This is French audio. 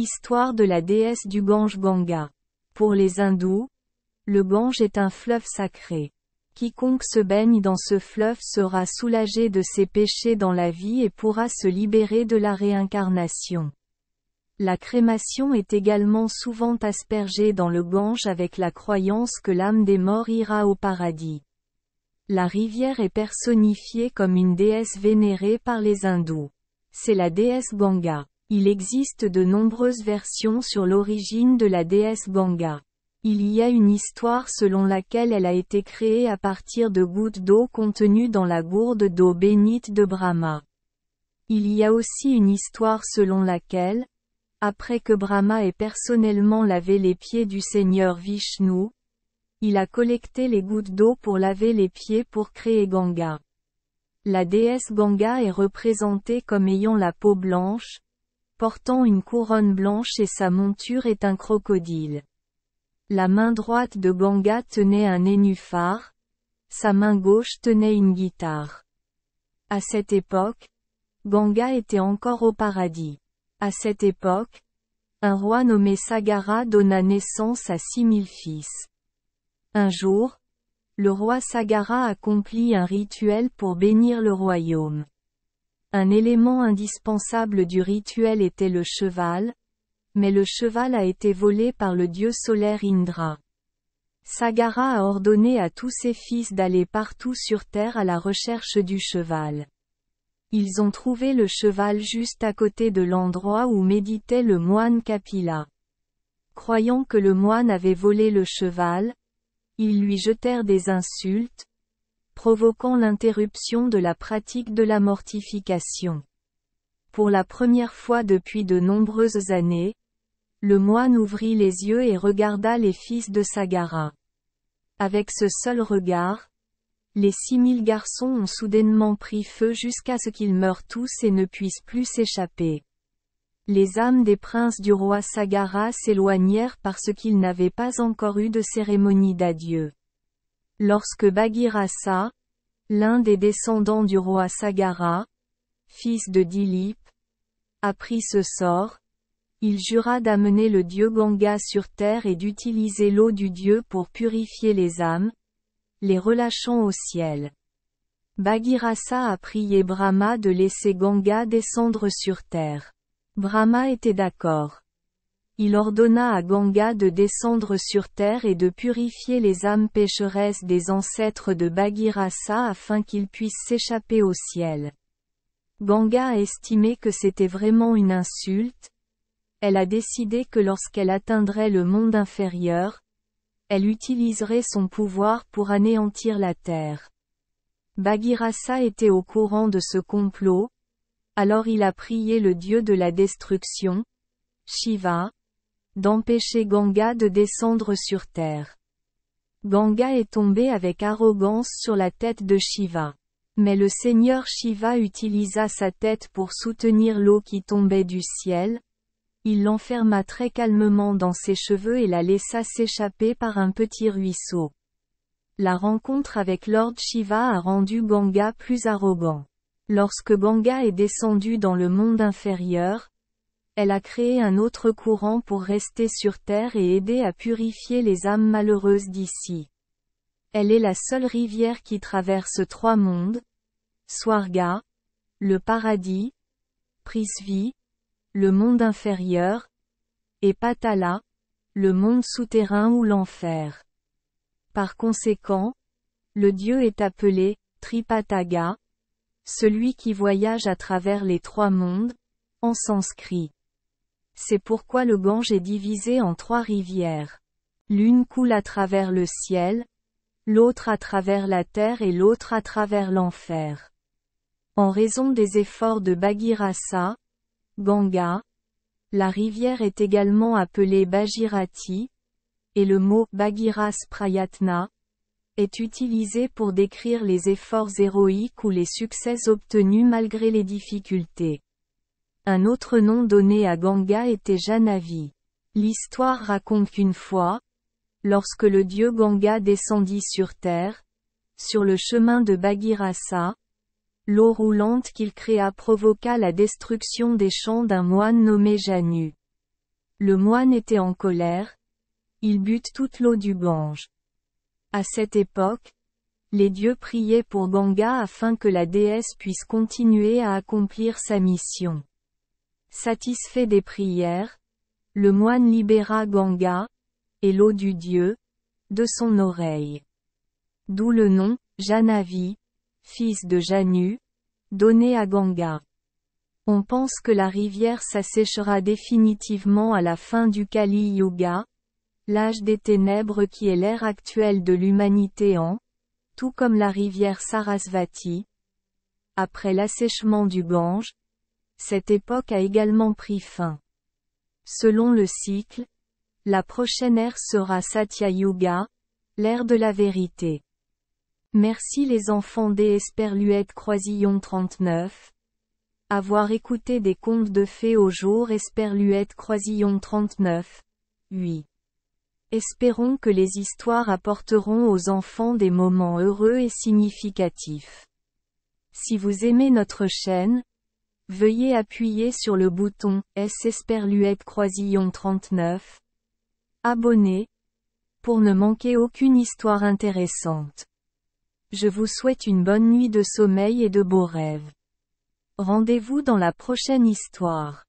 Histoire de la déesse du Gange Ganga. Pour les hindous, le Gange est un fleuve sacré. Quiconque se baigne dans ce fleuve sera soulagé de ses péchés dans la vie et pourra se libérer de la réincarnation. La crémation est également souvent aspergée dans le Gange avec la croyance que l'âme des morts ira au paradis. La rivière est personnifiée comme une déesse vénérée par les hindous. C'est la déesse Ganga. Il existe de nombreuses versions sur l'origine de la déesse Ganga. Il y a une histoire selon laquelle elle a été créée à partir de gouttes d'eau contenues dans la gourde d'eau bénite de Brahma. Il y a aussi une histoire selon laquelle, après que Brahma ait personnellement lavé les pieds du Seigneur Vishnu, il a collecté les gouttes d'eau pour laver les pieds pour créer Ganga. La déesse Ganga est représentée comme ayant la peau blanche, portant une couronne blanche et sa monture est un crocodile. La main droite de Ganga tenait un nénuphar, sa main gauche tenait une guitare. À cette époque, Ganga était encore au paradis. À cette époque, un roi nommé Sagara donna naissance à 6000 fils. Un jour, le roi Sagara accomplit un rituel pour bénir le royaume. Un élément indispensable du rituel était le cheval, mais le cheval a été volé par le dieu solaire Indra. Sagara a ordonné à tous ses fils d'aller partout sur terre à la recherche du cheval. Ils ont trouvé le cheval juste à côté de l'endroit où méditait le moine Kapila. Croyant que le moine avait volé le cheval, ils lui jetèrent des insultes, provoquant l'interruption de la pratique de la mortification. Pour la première fois depuis de nombreuses années, le moine ouvrit les yeux et regarda les fils de Sagara. Avec ce seul regard, les 6000 garçons ont soudainement pris feu jusqu'à ce qu'ils meurent tous et ne puissent plus s'échapper. Les âmes des princes du roi Sagara s'éloignèrent parce qu'ils n'avaient pas encore eu de cérémonie d'adieu. Lorsque Bhagirasa, l'un des descendants du roi Sagara, fils de Dilip, apprit ce sort, il jura d'amener le dieu Ganga sur terre et d'utiliser l'eau du dieu pour purifier les âmes, les relâchant au ciel. Bhagirasa a prié Brahma de laisser Ganga descendre sur terre. Brahma était d'accord. Il ordonna à Ganga de descendre sur terre et de purifier les âmes pécheresses des ancêtres de Bhagirasa afin qu'ils puissent s'échapper au ciel. Ganga a estimé que c'était vraiment une insulte. Elle a décidé que lorsqu'elle atteindrait le monde inférieur, elle utiliserait son pouvoir pour anéantir la terre. Bhagirasa était au courant de ce complot, alors il a prié le dieu de la destruction, Shiva, d'empêcher Ganga de descendre sur terre. Ganga est tombé avec arrogance sur la tête de Shiva. Mais le seigneur Shiva utilisa sa tête pour soutenir l'eau qui tombait du ciel. Il l'enferma très calmement dans ses cheveux et la laissa s'échapper par un petit ruisseau. La rencontre avec Lord Shiva a rendu Ganga plus arrogant. Lorsque Ganga est descendue dans le monde inférieur, elle a créé un autre courant pour rester sur terre et aider à purifier les âmes malheureuses d'ici. Elle est la seule rivière qui traverse 3 mondes, Swarga, le paradis, Prithvi, le monde inférieur, et Patala, le monde souterrain ou l'enfer. Par conséquent, le dieu est appelé Tripataka, celui qui voyage à travers les 3 mondes, en sanskrit. C'est pourquoi le Gange est divisé en 3 rivières. L'une coule à travers le ciel, l'autre à travers la terre et l'autre à travers l'enfer. En raison des efforts de Bhagirasa, Ganga, la rivière est également appelée Bhagirati, et le mot Bhagiras Prayatna est utilisé pour décrire les efforts héroïques ou les succès obtenus malgré les difficultés. Un autre nom donné à Ganga était Jahnavi. L'histoire raconte qu'une fois, lorsque le dieu Ganga descendit sur terre, sur le chemin de Bhagirasa, l'eau roulante qu'il créa provoqua la destruction des champs d'un moine nommé Janu. Le moine était en colère. Il but toute l'eau du Gange. À cette époque, les dieux priaient pour Ganga afin que la déesse puisse continuer à accomplir sa mission. Satisfait des prières, le moine libéra Ganga, et l'eau du dieu, de son oreille. D'où le nom, Janavi, fils de Janu, donné à Ganga. On pense que la rivière s'asséchera définitivement à la fin du Kali Yuga, l'âge des ténèbres qui est l'ère actuelle de l'humanité tout comme la rivière Sarasvati. Après l'assèchement du Gange, cette époque a également pris fin. Selon le cycle, la prochaine ère sera Satya Yuga, l'ère de la vérité. Merci les enfants des Esperluette Croisillon 39. Avoir écouté des contes de fées au jour Esperluette Croisillon 39. 8. Espérons que les histoires apporteront aux enfants des moments heureux et significatifs. Si vous aimez notre chaîne, veuillez appuyer sur le bouton S Esperluette Croisillon 39. Abonner, pour ne manquer aucune histoire intéressante. Je vous souhaite une bonne nuit de sommeil et de beaux rêves. Rendez-vous dans la prochaine histoire.